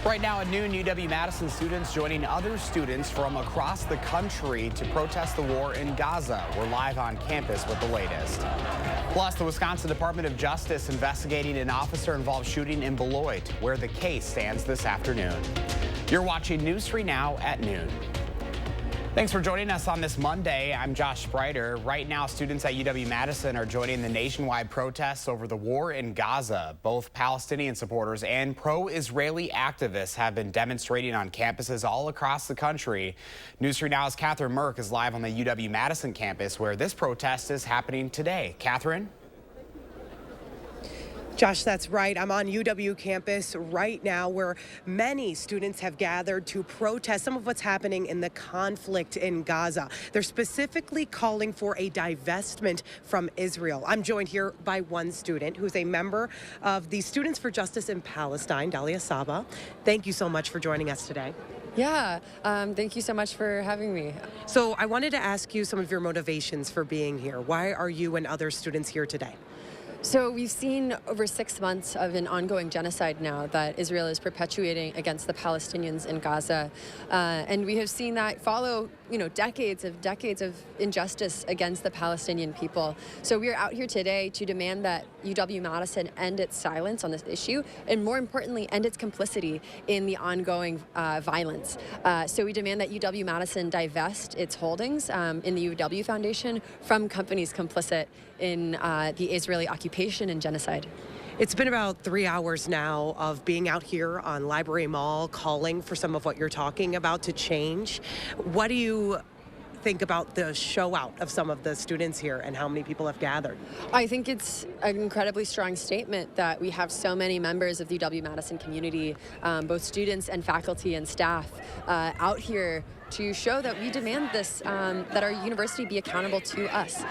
Right now at noon, UW-Madison students joining other students from across the country to protest the war in Gaza. We're live on campus with the latest. Plus, the Wisconsin Department of Justice investigating an officer-involved shooting in Beloit, where the case stands this afternoon. You're watching News 3 Now at noon. Thanks for joining us on this Monday. I'm Josh Spreiter. Right now, students at UW-Madison are joining the nationwide protests over the war in Gaza. Both Palestinian supporters and pro-Israeli activists have been demonstrating on campuses all across the country. News 3 Now's Catherine Merck is live on the UW-Madison campus, where this protest is happening today. Catherine? Josh, that's right. I'm on UW campus right now, where many students have gathered to protest some of what's happening in the conflict in Gaza. They're specifically calling for a divestment from Israel. I'm joined here by one student who's a member of the Students for Justice in Palestine, Dalia Saba. Thank you so much for joining us today. Yeah, thank you so much for having me. So I wanted to ask you some of your motivations for being here. Why are you and other students here today? So we've seen over 6 months of an ongoing genocide now that Israel is perpetuating against the Palestinians in Gaza. And we have seen that follow, decades of injustice against the Palestinian people. So we are out here today to demand that UW-Madison end its silence on this issue, and more importantly, end its complicity in the ongoing violence. So we demand that UW-Madison divest its holdings in the UW Foundation from companies complicit in the Israeli occupation and genocide. It's been about 3 hours now of being out here on Library Mall, calling for some of what you're talking about to change. What do you think about the show out of some of the students here and how many people have gathered? I think it's an incredibly strong statement that we have so many members of the UW-Madison community, both students and faculty and staff, out here to show that we demand this, that our university be accountable to us.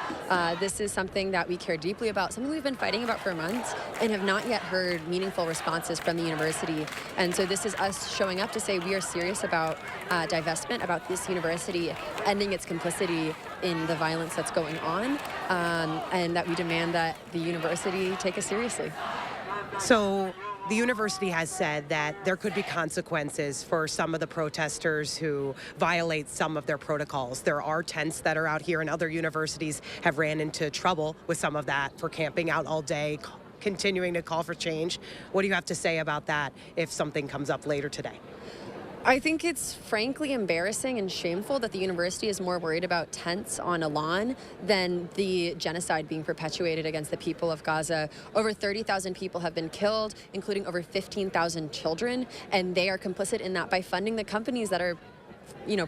This is something that we care deeply about, something we've been fighting about for months and have not yet heard meaningful responses from the university. And so this is us showing up to say we are serious about divestment, about this university ending its complicity in the violence that's going on, and that we demand that the university take us seriously. So the university has said that there could be consequences for some of the protesters who violate some of their protocols. There are tents that are out here, and other universities have ran into trouble with some of that for camping out all day, continuing to call for change. What do you have to say about that if something comes up later today? I think it's frankly embarrassing and shameful that the university is more worried about tents on a lawn than the genocide being perpetuated against the people of Gaza. Over 30,000 people have been killed, including over 15,000 children, and they are complicit in that by funding the companies that are,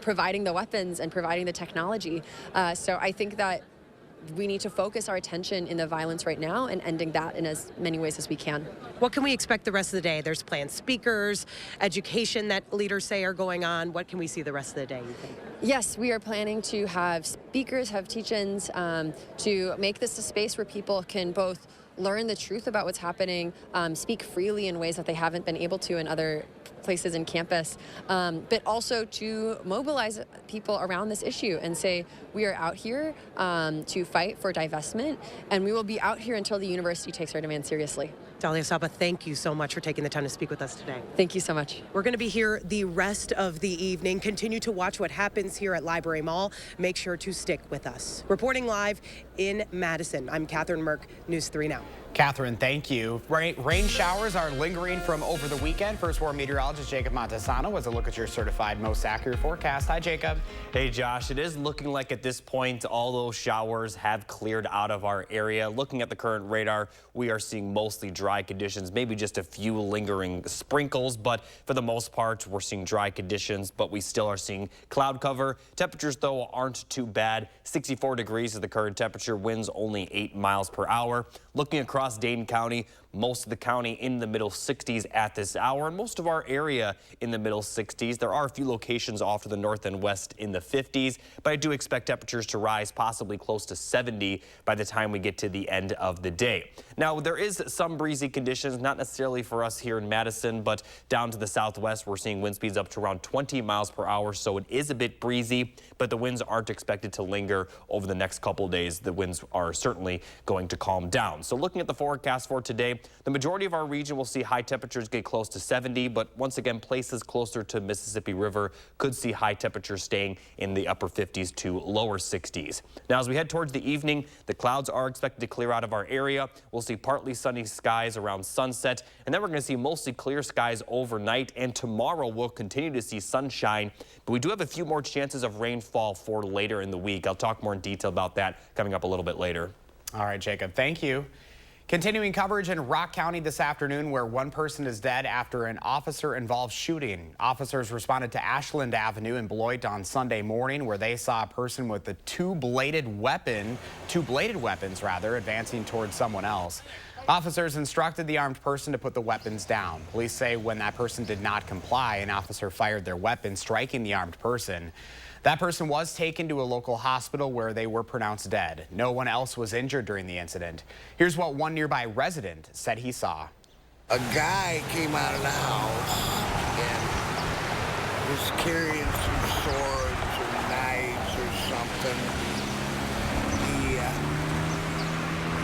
providing the weapons and providing the technology. So I think that we need to focus our attention in the violence right now and ending that in as many ways as we can. What can we expect the rest of the day? There's planned speakers, education that leaders say are going on. What can we see the rest of the day, you think? Yes, we are planning to have speakers, have teach-ins, to make this a space where people can both learn the truth about what's happening, speak freely in ways that they haven't been able to in other places in campus, but also to mobilize people around this issue and say we are out here to fight for divestment, and we will be out here until the university takes our demand seriously. Dalia Saba, thank you so much for taking the time to speak with us today. Thank you so much. We're going to be here the rest of the evening. Continue to watch what happens here at Library Mall. Make sure to stick with us. Reporting live in Madison, I'm Catherine Merck, News 3 Now. Catherine, thank you. Rain showers are lingering from over the weekend. First Warn meteorologist Jacob Montesano has a look at your certified most accurate forecast. Hi, Jacob. Hey, Josh. It is looking like at this point all those showers have cleared out of our area. Looking at the current radar, we are seeing mostly dry conditions, maybe just a few lingering sprinkles, but for the most part, we're seeing dry conditions, but we still are seeing cloud cover. Temperatures, though, aren't too bad. 64 degrees is the current temperature, winds only 8 miles per hour. Looking across Dane County, most of the county in the middle 60s at this hour, and most of our area in the middle 60s. There are a few locations off to the north and west in the 50s, but I do expect temperatures to rise possibly close to 70 by the time we get to the end of the day. Now, there is some breezy conditions, not necessarily for us here in Madison, but down to the southwest, we're seeing wind speeds up to around 20 miles per hour, so it is a bit breezy, but the winds aren't expected to linger over the next couple days. The winds are certainly going to calm down. So looking at the forecast for today, Sunday. The majority of our region will see high temperatures get close to 70, but once again, places closer to Mississippi River could see high temperatures staying in the upper 50s to lower 60s. Now, as we head towards the evening, the clouds are expected to clear out of our area. We'll see partly sunny skies around sunset, and then we're going to see mostly clear skies overnight, and tomorrow we'll continue to see sunshine, but we do have a few more chances of rainfall for later in the week. I'll talk more in detail about that coming up a little bit later. All right, Jacob, thank you. Continuing coverage in Rock County this afternoon, where one person is dead after an officer-involved shooting. Officers responded to Ashland Avenue in Beloit on Sunday morning, where they saw a person with a two bladed weapons, advancing towards someone else. Officers instructed the armed person to put the weapons down. Police say when that person did not comply, an officer fired their weapon, striking the armed person. That person was taken to a local hospital where they were pronounced dead. No one else was injured during the incident. Here's what one nearby resident said he saw. A guy came out of the house and was carrying some swords or knives or something.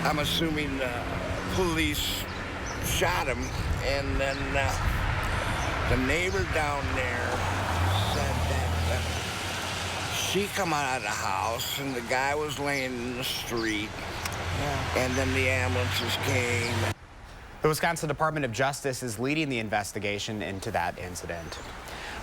I'm assuming the police shot him, and then the neighbor down there said that she come out of the house and the guy was laying in the street, and then the ambulances came. The Wisconsin Department of Justice is leading the investigation into that incident.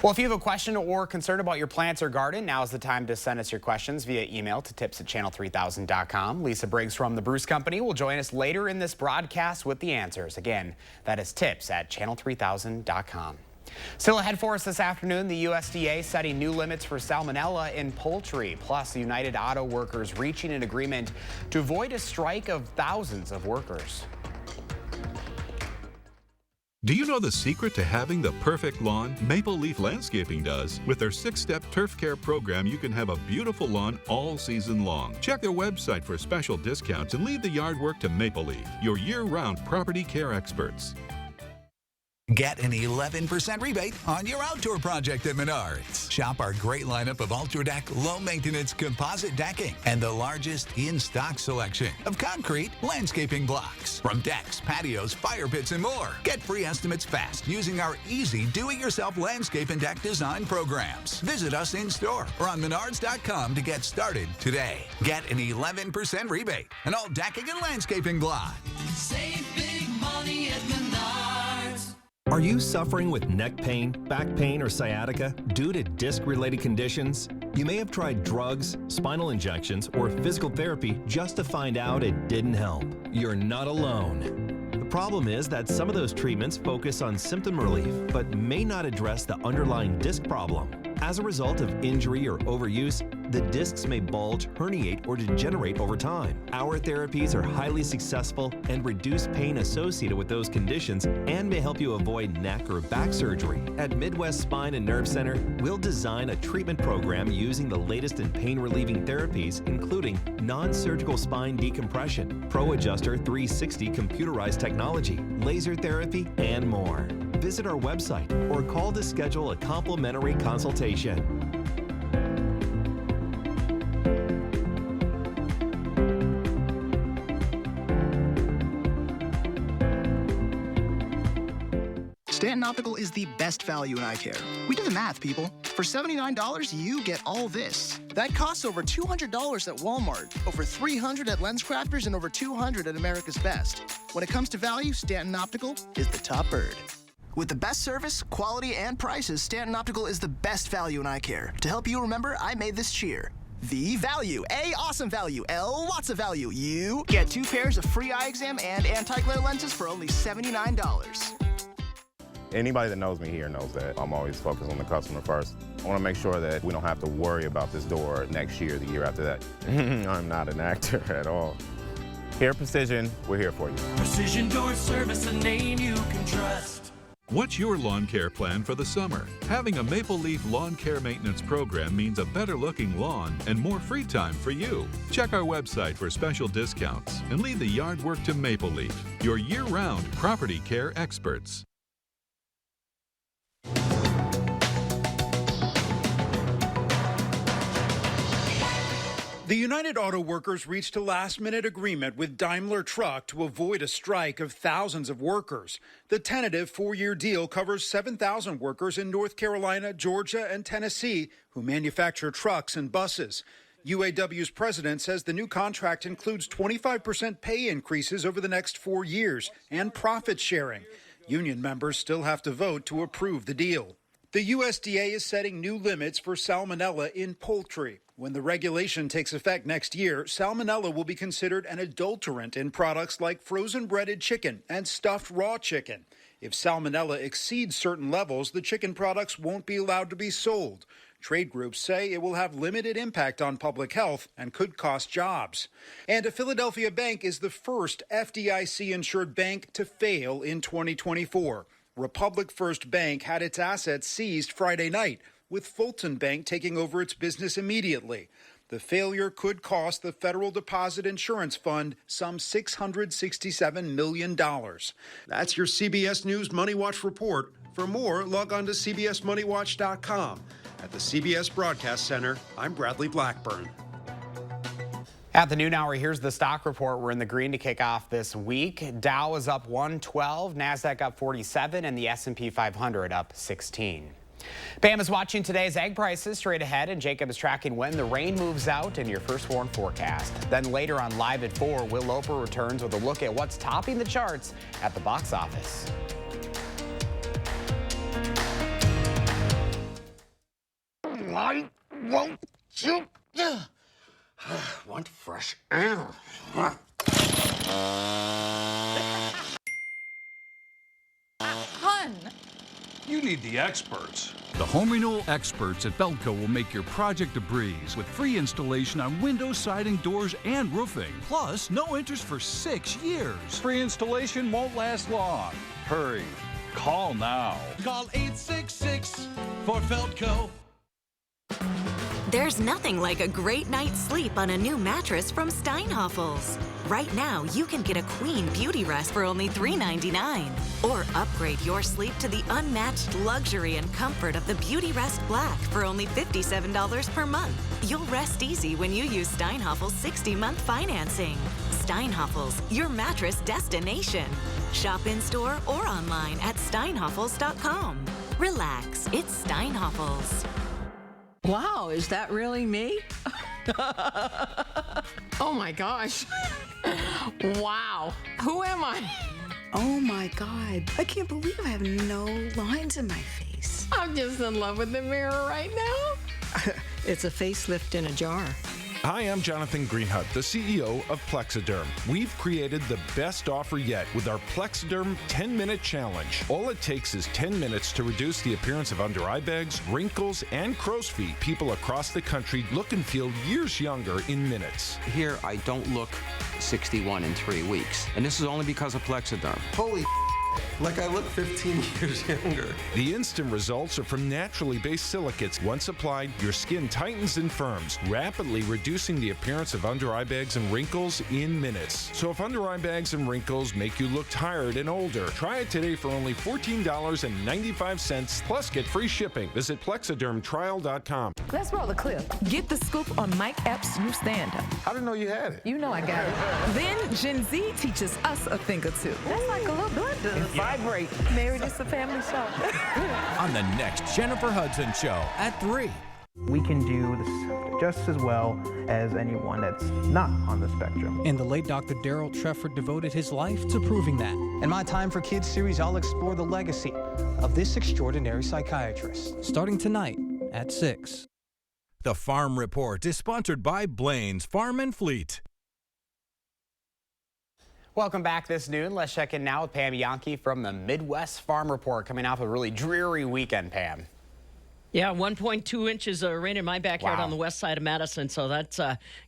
Well, if you have a question or concern about your plants or garden, now is the time to send us your questions via email to tips@channel3000.com. Lisa Briggs from the Bruce Company will join us later in this broadcast with the answers. Again, that is tips@channel3000.com. Still ahead for us this afternoon, the USDA setting new limits for salmonella in poultry, plus the United Auto Workers reaching an agreement to avoid a strike of thousands of workers. Do you know the secret to having the perfect lawn? Maple Leaf Landscaping does. With their 6-step turf care program, you can have a beautiful lawn all season long. Check their website for special discounts and leave the yard work to Maple Leaf, your year-round property care experts. Get an 11% rebate on your outdoor project at Menards. Shop our great lineup of UltraDeck low-maintenance composite decking and the largest in-stock selection of concrete landscaping blocks. From decks, patios, fire pits, and more. Get free estimates fast using our easy do-it-yourself landscape and deck design programs. Visit us in-store or on Menards.com to get started today. Get an 11% rebate on all decking and landscaping block. Save big money at Menards. Are you suffering with neck pain, back pain, or sciatica due to disc-related conditions? You may have tried drugs, spinal injections, or physical therapy just to find out it didn't help. You're not alone. The problem is that some of those treatments focus on symptom relief, but may not address the underlying disc problem. As a result of injury or overuse, the discs may bulge, herniate, or degenerate over time. Our therapies are highly successful and reduce pain associated with those conditions and may help you avoid neck or back surgery. At Midwest Spine and Nerve Center, we'll design a treatment program using the latest in pain-relieving therapies, including non-surgical spine decompression, Pro Adjuster 360 computerized technology, laser therapy, and more. Visit our website or call to schedule a complimentary consultation. Stanton Optical is the best value in eye care. We did the math, people. For $79, you get all this. That costs over $200 at Walmart, over $300 at LensCrafters, and over $200 at America's Best. When it comes to value, Stanton Optical is the top bird. With the best service, quality, and prices, Stanton Optical is the best value in eye care. To help you remember, I made this cheer. The value. A, awesome value. L, lots of value. You get 2 pairs of free eye exam and anti-glare lenses for only $79. Anybody that knows me here knows that I'm always focused on the customer first. I want to make sure that we don't have to worry about this door next year, the year after that. I'm not an actor at all. Here, Precision, we're here for you. Precision Door Service, a name you can trust. What's your lawn care plan for the summer? Having a Maple Leaf lawn care maintenance program means a better looking lawn and more free time for you. Check our website for special discounts and leave the yard work to Maple Leaf, your year-round property care experts. The United Auto Workers reached a last-minute agreement with Daimler Truck to avoid a strike of thousands of workers. The tentative four-year deal covers 7,000 workers in North Carolina, Georgia, and Tennessee who manufacture trucks and buses. UAW's president says the new contract includes 25% pay increases over the next 4 years and profit sharing. Union members still have to vote to approve the deal. The USDA is setting new limits for salmonella in poultry. When the regulation takes effect next year, salmonella will be considered an adulterant in products like frozen breaded chicken and stuffed raw chicken. If salmonella exceeds certain levels, the chicken products won't be allowed to be sold. Trade groups say it will have limited impact on public health and could cost jobs. And a Philadelphia bank is the first FDIC-insured bank to fail in 2024. Republic First Bank had its assets seized Friday night, with Fulton Bank taking over its business immediately. The failure could cost the Federal Deposit Insurance Fund some $667 million. That's your CBS News Money Watch report. For more, log on to cbsmoneywatch.com. At the CBS Broadcast Center, I'm Bradley Blackburn. At the noon hour, here's the stock report. We're in the green to kick off this week. Dow is up 112, NASDAQ up 47, and the S&P 500 up 16. Pam is watching today's egg prices straight ahead, and Jacob is tracking when the rain moves out in your first warn forecast. Then later on Live at 4, Will Loper returns with a look at what's topping the charts at the box office. Why won't you? Want fresh air. Hun! You need the experts. The home renewal experts at Belco will make your project a breeze with free installation on windows, siding, doors, and roofing. Plus, no interest for 6 years. Free installation won't last long. Hurry. Call now. Call 866 for Feltco. There's nothing like a great night's sleep on a new mattress from Steinhoffels. Right now, you can get a queen beauty rest for only $3.99. Or upgrade your sleep to the unmatched luxury and comfort of the Beauty Rest Black for only $57 per month. You'll rest easy when you use Steinhoffels' 60-month financing. Steinhoffels, your mattress destination. Shop in-store or online at steinhoffels.com. Relax, it's Steinhoffels. Wow, is that really me? Oh my gosh. Wow. Who am I? Oh my God. I can't believe I have no lines in my face. I'm just in love with the mirror right now. It's a facelift in a jar. Hi, I'm Jonathan Greenhut, the CEO of Plexiderm. We've created the best offer yet with our Plexiderm 10-Minute Challenge. All it takes is 10 minutes to reduce the appearance of under eye bags, wrinkles, and crow's feet. People across the country look and feel years younger in minutes. Here, I don't look 61 in 3 weeks, and this is only because of Plexiderm. Holy like I look 15 years younger. The instant results are from naturally based silicates. Once applied, your skin tightens and firms, rapidly reducing the appearance of under eye bags and wrinkles in minutes. So if under eye bags and wrinkles make you look tired and older, try it today for only $14.95, plus get free shipping. Visit plexidermtrial.com. Let's roll the clip. Get the scoop on Mike Epps' new stand-up. I didn't know you had it. You know I got it. Then Gen Z teaches us a thing or two. That's like a little blender. Vibrate. Married is a family show. On the next Jennifer Hudson Show at 3. We can do this just as well as anyone that's not on the spectrum. And the late Dr. Daryl Trefford devoted his life to proving that. In my Time for Kids series, I'll explore the legacy of this extraordinary psychiatrist. Starting tonight at 6. The Farm Report is sponsored by Blaine's Farm and Fleet. Welcome back this noon. Let's check in now with Pam Yankee from the Midwest Farm Report, coming off a really dreary weekend, Pam. Yeah, 1.2 inches of rain in my backyard on the west side of Madison. So that's,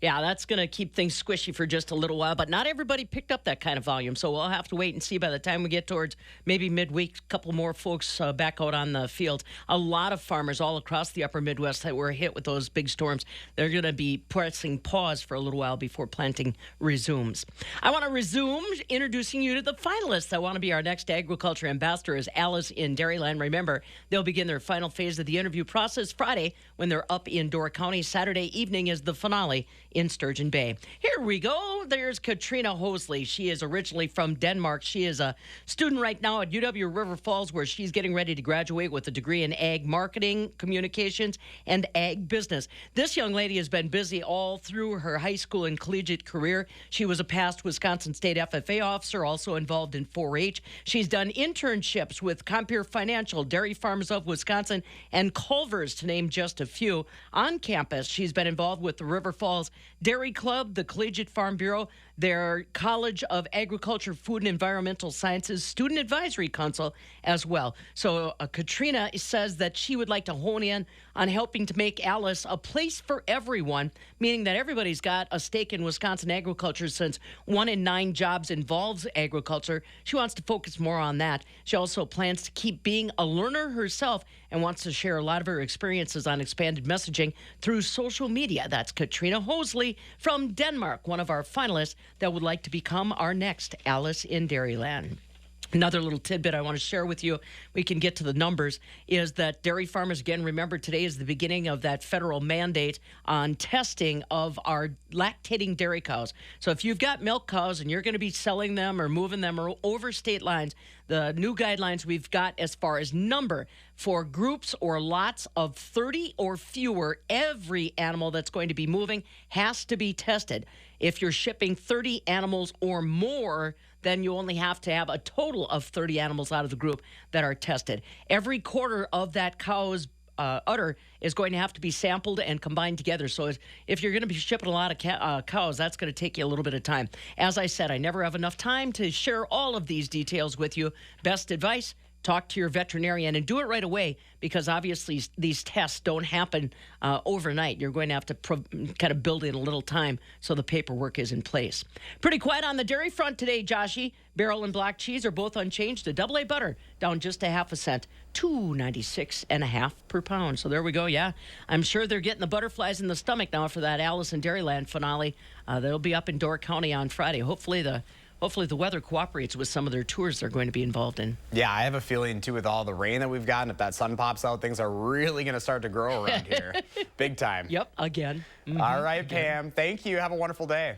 that's going to keep things squishy for just a little while. But not everybody picked up that kind of volume. So we'll have to wait and see by the time we get towards maybe midweek, a couple more folks back out on the field. A lot of farmers all across the upper Midwest that were hit with those big storms, they're going to be pressing pause for a little while before planting resumes. I want to resume introducing you to the finalists that want to be our next agriculture ambassador is Alice in Dairyland. Remember, they'll begin their final phase of the interview interview process Friday when they're up in Door County. Saturday evening is the finale in Sturgeon Bay. Here we go. There's Katrina Hosley. She is originally from Denmark. She is a student right now at UW River Falls, where she's getting ready to graduate with a degree in ag marketing, communications, and ag business. This young lady has been busy all through her high school and collegiate career. She was a past Wisconsin State FFA officer, also involved in 4-H. She's done internships with Compeer Financial, Dairy Farmers of Wisconsin, and Culver's, to name just a few. On campus, she's been involved with the River Falls Dairy Club, the Collegiate Farm Bureau, their College of Agriculture, Food and Environmental Sciences Student Advisory Council as well. So Katrina says that she would like to hone in on helping to make Alice a place for everyone, meaning that everybody's got a stake in Wisconsin agriculture, since 1 in 9 jobs involves agriculture. She wants to focus more on that. She also plans to keep being a learner herself and wants to share a lot of her experiences on expanded messaging through social media. That's Katrina Hosley from Denmark, one of our finalists that would like to become our next Alice in Dairyland. Another little tidbit I want to share with you, we can get to the numbers, is that dairy farmers, again, remember today is the beginning of that federal mandate on testing of our lactating dairy cows. So if you've got milk cows and you're going to be selling them or moving them over state lines, the new guidelines we've got as far as number for groups or lots of 30 or fewer, every animal that's going to be moving has to be tested. If you're shipping 30 animals or more, then you only have to have a total of 30 animals out of the group that are tested. Every quarter of that cow's udder is going to have to be sampled and combined together. So if you're going to be shipping a lot of cows, that's going to take you a little bit of time. As I said, I never have enough time to share all of these details with you. Best advice, talk to your veterinarian and do it right away, because obviously these tests don't happen overnight. You're going to have to kind of build in a little time so the paperwork is in place. Pretty quiet on the dairy front today, Joshy. Barrel and block cheese are both unchanged. A AA butter down just a half a cent, $2.96.5 per pound. So there we go. Yeah, I'm sure they're getting the butterflies in the stomach now for that Alice in Dairyland finale. That'll be up in Door County on Friday. Hopefully the weather cooperates with some of their tours they're going to be involved in. Yeah, I have a feeling, too, with all the rain that we've gotten, if that sun pops out, things are really going to start to grow around here. Big time. Yep, again. Mm-hmm. All right, Pam. Thank you. Have a wonderful day.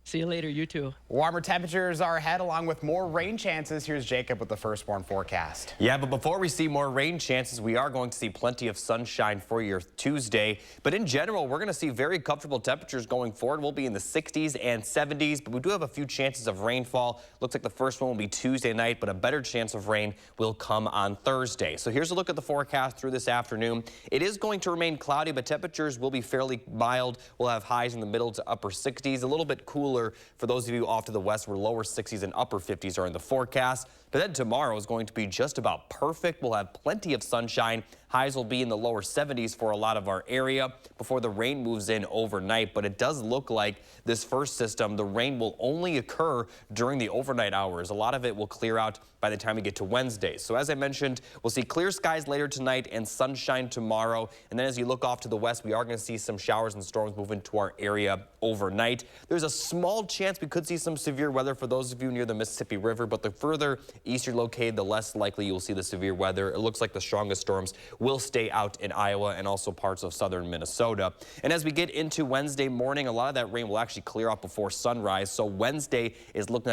See you later, you too. Warmer temperatures are ahead, along with more rain chances. Here's Jacob with the firstborn forecast. Yeah, but before we see more rain chances, we are going to see plenty of sunshine for your Tuesday. But in general, we're going to see very comfortable temperatures going forward. We'll be in the 60s and 70s, but we do have a few chances of rainfall. Looks like the first one will be Tuesday night, but a better chance of rain will come on Thursday. So here's a look at the forecast through this afternoon. It is going to remain cloudy, but temperatures will be fairly mild. We'll have highs in the middle to upper 60s, a little bit cooler for those of you off to the west, where lower 60s and upper 50s are in the forecast. But then tomorrow is going to be just about perfect. We'll have plenty of sunshine. Highs will be in the lower 70s for a lot of our area before the rain moves in overnight. But it does look like this first system, the rain will only occur during the overnight hours. A lot of it will clear out by the time we get to Wednesday. So as I mentioned, we'll see clear skies later tonight and sunshine tomorrow. And then as you look off to the west, we are going to see some showers and storms move into our area overnight. There's a small chance we could see some severe weather for those of you near the Mississippi River, but the further east you're located, the less likely you'll see the severe weather. It looks like the strongest storms will stay out in Iowa and also parts of southern Minnesota. And as we get into Wednesday morning, a lot of that rain will actually clear out before sunrise. So Wednesday is looking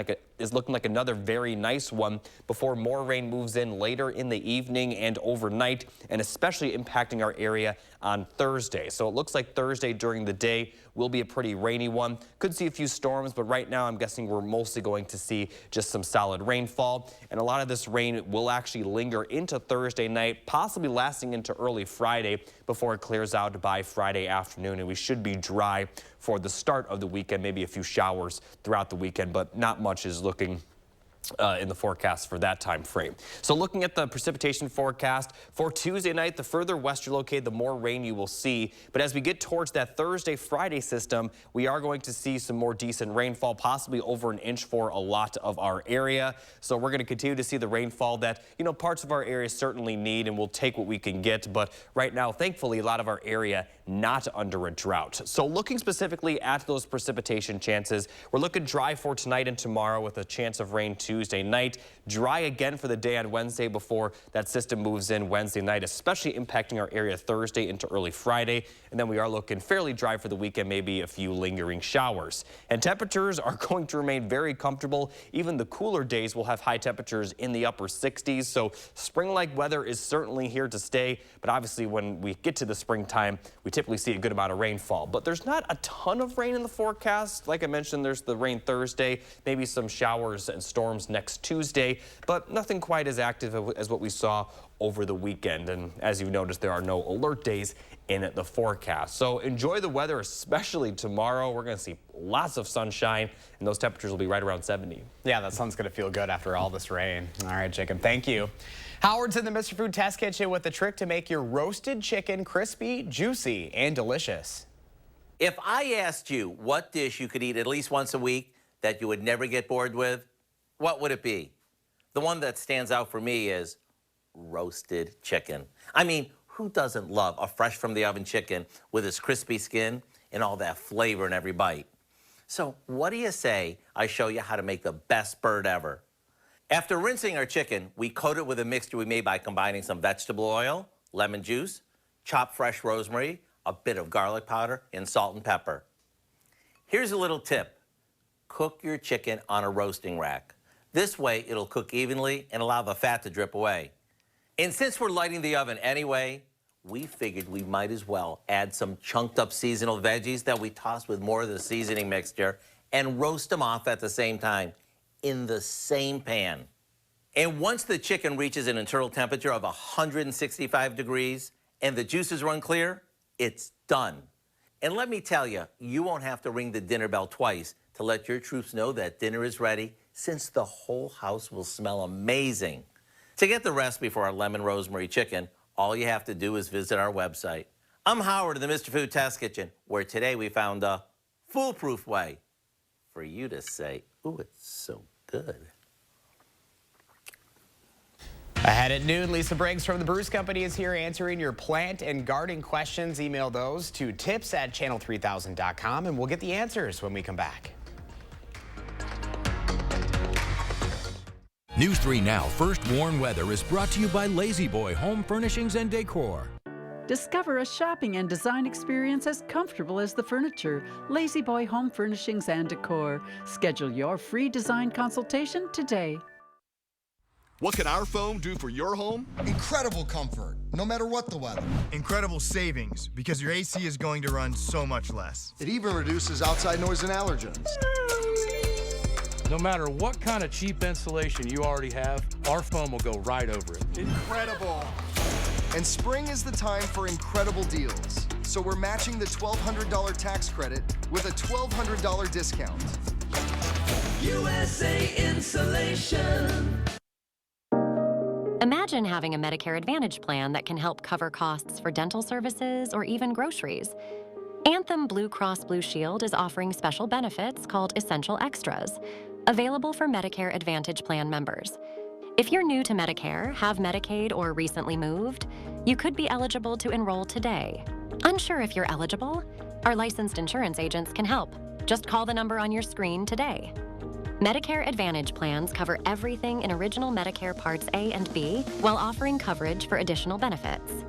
like another very nice one before more rain moves in later in the evening and overnight, and especially impacting our area on Thursday. So it looks like Thursday during the day will be a pretty rainy one. Could see a few storms, but right now I'm guessing we're mostly going to see just some solid rainfall. And a lot of this rain will actually linger into Thursday night, possibly lasting into early Friday before it clears out by Friday afternoon. And we should be dry for the start of the weekend, maybe a few showers throughout the weekend, but not much is looking in the forecast for that time frame. So looking at the precipitation forecast for Tuesday night, the further west you're located, the more rain you will see. But as we get towards that Thursday, Friday system, we are going to see some more decent rainfall, possibly over an inch for a lot of our area. So we're going to continue to see the rainfall that, parts of our area certainly need, and we'll take what we can get. But right now, thankfully, a lot of our area not under a drought. So looking specifically at those precipitation chances, we're looking dry for tonight and tomorrow with a chance of rain Tuesday Tuesday night. Dry again for the day on Wednesday before that system moves in Wednesday night, especially impacting our area Thursday into early Friday. And then we are looking fairly dry for the weekend, maybe a few lingering showers. And temperatures are going to remain very comfortable. Even the cooler days will have high temperatures in the upper 60s. So spring-like weather is certainly here to stay. But obviously when we get to the springtime, we typically see a good amount of rainfall. But there's not a ton of rain in the forecast. Like I mentioned, there's the rain Thursday, maybe some showers and storms next Tuesday, but nothing quite as active as what we saw over the weekend. And as you've noticed, there are no alert days in the forecast. So enjoy the weather, especially tomorrow. We're going to see lots of sunshine, and those temperatures will be right around 70. Yeah, that sun's going to feel good after all this rain. All right, Jacob, thank you. Howard's in the Mr. Food Test Kitchen with the trick to make your roasted chicken crispy, juicy, and delicious. If I asked you what dish you could eat at least once a week that you would never get bored with, what would it be? The one that stands out for me is roasted chicken. I mean, who doesn't love a fresh from the oven chicken with its crispy skin and all that flavor in every bite? So what do you say I show you how to make the best bird ever? After rinsing our chicken, we coat it with a mixture we made by combining some vegetable oil, lemon juice, chopped fresh rosemary, a bit of garlic powder, and salt and pepper. Here's a little tip. Cook your chicken on a roasting rack. This way, it'll cook evenly and allow the fat to drip away. And since we're lighting the oven anyway, we figured we might as well add some chunked up seasonal veggies that we toss with more of the seasoning mixture and roast them off at the same time in the same pan. And once the chicken reaches an internal temperature of 165 degrees and the juices run clear, it's done. And let me tell you, you won't have to ring the dinner bell twice to let your troops know that dinner is ready, since the whole house will smell amazing. To get the recipe for our lemon rosemary chicken, all you have to do is visit our website. I'm Howard in the Mr. Food Test Kitchen, where today we found a foolproof way for you to say, ooh, it's so good. Ahead at noon, Lisa Briggs from the Bruce Company is here answering your plant and garden questions. Email those to tips@channel3000.com, and we'll get the answers when we come back. News 3 Now First Warn Weather is brought to you by Lazy Boy Home Furnishings and Decor. Discover a shopping and design experience as comfortable as the furniture. Lazy Boy Home Furnishings and Decor. Schedule your free design consultation today. What can our foam do for your home? Incredible comfort, no matter what the weather. Incredible savings, because your AC is going to run so much less. It even reduces outside noise and allergens. No matter what kind of cheap insulation you already have, our foam will go right over it. Incredible. And spring is the time for incredible deals. So we're matching the $1,200 tax credit with a $1,200 discount. USA Insulation. Imagine having a Medicare Advantage plan that can help cover costs for dental services or even groceries. Anthem Blue Cross Blue Shield is offering special benefits called Essential Extras, available for Medicare Advantage plan members. If you're new to Medicare, have Medicaid, or recently moved, you could be eligible to enroll today. Unsure if you're eligible? Our licensed insurance agents can help. Just call the number on your screen today. Medicare Advantage plans cover everything in original Medicare Parts A and B while offering coverage for additional benefits.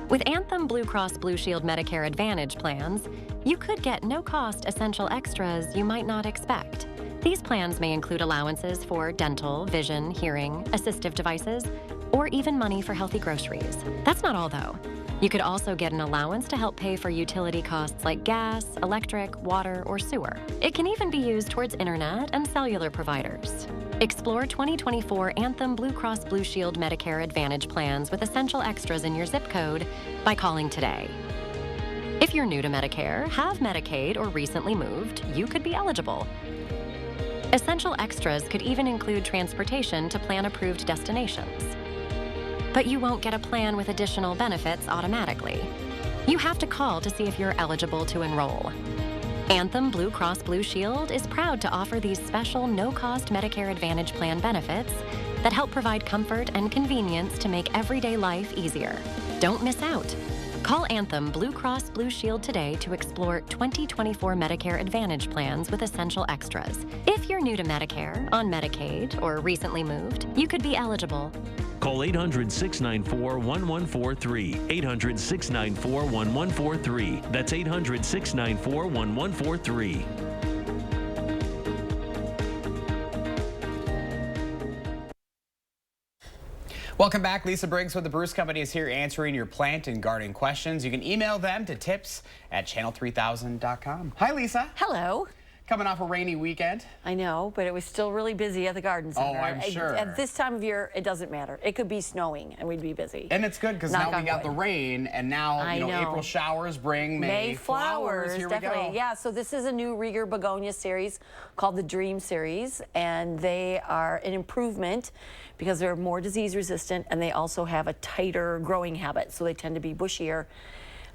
With Anthem Blue Cross Blue Shield Medicare Advantage plans, you could get no-cost essential extras you might not expect. These plans may include allowances for dental, vision, hearing, assistive devices, or even money for healthy groceries. That's not all, though. You could also get an allowance to help pay for utility costs like gas, electric, water, or sewer. It can even be used towards internet and cellular providers. Explore 2024 Anthem Blue Cross Blue Shield Medicare Advantage plans with essential extras in your zip code by calling today. If you're new to Medicare, have Medicaid, or recently moved, you could be eligible. Essential extras could even include transportation to plan-approved destinations. But you won't get a plan with additional benefits automatically. You have to call to see if you're eligible to enroll. Anthem Blue Cross Blue Shield is proud to offer these special no-cost Medicare Advantage plan benefits that help provide comfort and convenience to make everyday life easier. Don't miss out. Call Anthem Blue Cross Blue Shield today to explore 2024 Medicare Advantage plans with essential extras. If you're new to Medicare, on Medicaid, or recently moved, you could be eligible. Call 800-694-1143. 800-694-1143. That's 800-694-1143. Welcome back. Lisa Briggs with the Bruce Company is here answering your plant and garden questions. You can email them to tips@channel3000.com. Hi, Lisa. Hello. Coming off a rainy weekend. I know, but it was still really busy at the garden center. Oh, I'm sure. At this time of year, it doesn't matter. It could be snowing and we'd be busy. And it's good because now we got the rain, and now April showers bring May flowers. Here definitely. we go. Yeah, so this is a new Rieger begonia series called the Dream Series, and they are an improvement because they're more disease resistant and they also have a tighter growing habit, so they tend to be bushier.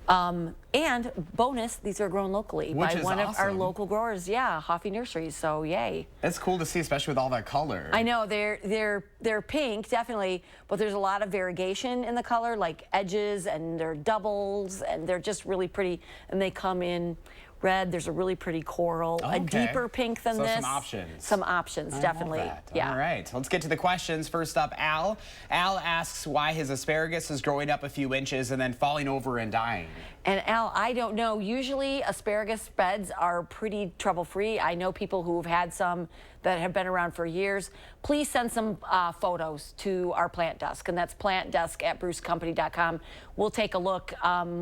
And bonus, these are grown locally by one of our local growers. Yeah, Hoffy Nurseries. So yay. It's cool to see, especially with all that color. I know they're pink, definitely, but there's a lot of variegation in the color, like edges, and they're doubles, and they're just really pretty. And they come in red. There's a really pretty coral, a deeper pink than this. Some options. Some options, definitely. Yeah. All right, let's get to the questions. First up, Al. Al asks why his asparagus is growing up a few inches and then falling over and dying. And Al, I don't know. Usually asparagus beds are pretty trouble-free. I know people who've had some that have been around for years. Please send some photos to our plant desk, and that's plantdesk@brucecompany.com. We'll take a look.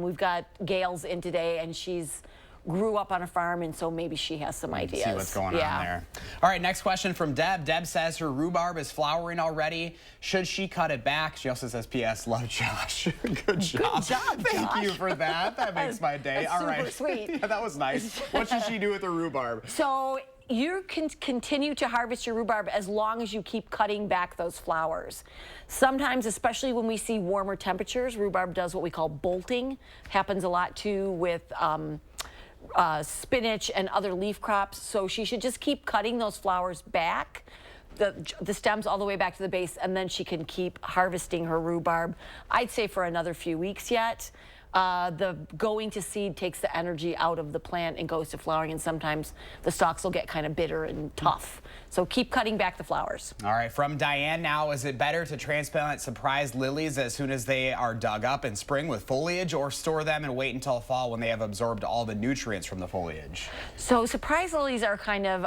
We've got Gail's in today, and she's grew up on a farm, and so maybe she has some ideas. See what's going on there. All right, next question from Deb. Deb says her rhubarb is flowering already. Should she cut it back? She also says, P.S. Love Josh. Good job. Good job, Thank you for that. That makes my day. That's all right. super sweet. Yeah, that was nice. What should she do with her rhubarb? So you can continue to harvest your rhubarb as long as you keep cutting back those flowers. Sometimes, especially when we see warmer temperatures, rhubarb does what we call bolting. Happens a lot too with spinach and other leaf crops, so she should just keep cutting those flowers back, the stems all the way back to the base, and then she can keep harvesting her rhubarb. I'd say for another few weeks yet. The going to seed takes the energy out of the plant and goes to flowering, and sometimes the stalks will get kind of bitter and tough. So keep cutting back the flowers. All right, from Diane now, is it better to transplant surprise lilies as soon as they are dug up in spring with foliage, or store them and wait until fall when they have absorbed all the nutrients from the foliage? So surprise lilies are kind of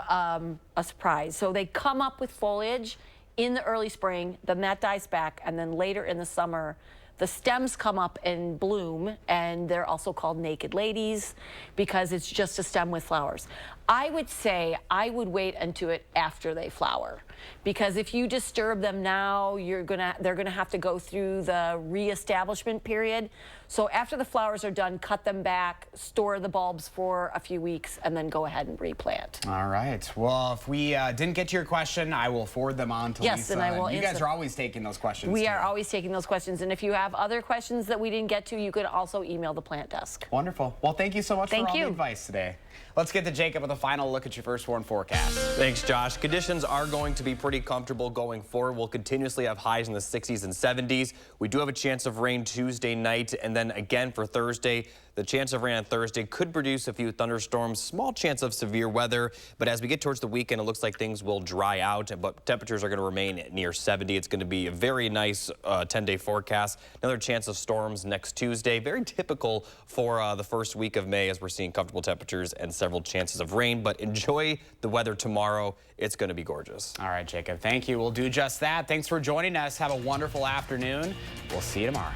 a surprise. So they come up with foliage in the early spring, then that dies back, and then later in the summer, the stems come up and bloom, and they're also called naked ladies because it's just a stem with flowers. I would say I would wait until after they flower, because if you disturb them now, they're gonna have to go through the reestablishment period. So after the flowers are done, cut them back, store the bulbs for a few weeks, and then go ahead and replant. All right. Well, if we didn't get to your question, I will forward them on to Lisa. Yes, and I will answer. You guys are always taking those questions. We are always taking those questions, and if you have other questions that we didn't get to, you could also email the plant desk. Wonderful. Well, thank you so much for all the advice today. Let's get to Jacob with a final look at your first warn forecast. Thanks, Josh. Conditions are going to be pretty comfortable going forward. We'll continuously have highs in the 60s and 70s. We do have a chance of rain Tuesday night, and then again for Thursday. The chance of rain on Thursday could produce a few thunderstorms, small chance of severe weather, but as we get towards the weekend, it looks like things will dry out, but temperatures are going to remain near 70. It's going to be a very nice 10-day forecast. Another chance of storms next Tuesday. Very typical for the first week of May as we're seeing comfortable temperatures and several chances of rain, but enjoy the weather tomorrow. It's going to be gorgeous. All right, Jacob, thank you. We'll do just that. Thanks for joining us. Have a wonderful afternoon. We'll see you tomorrow.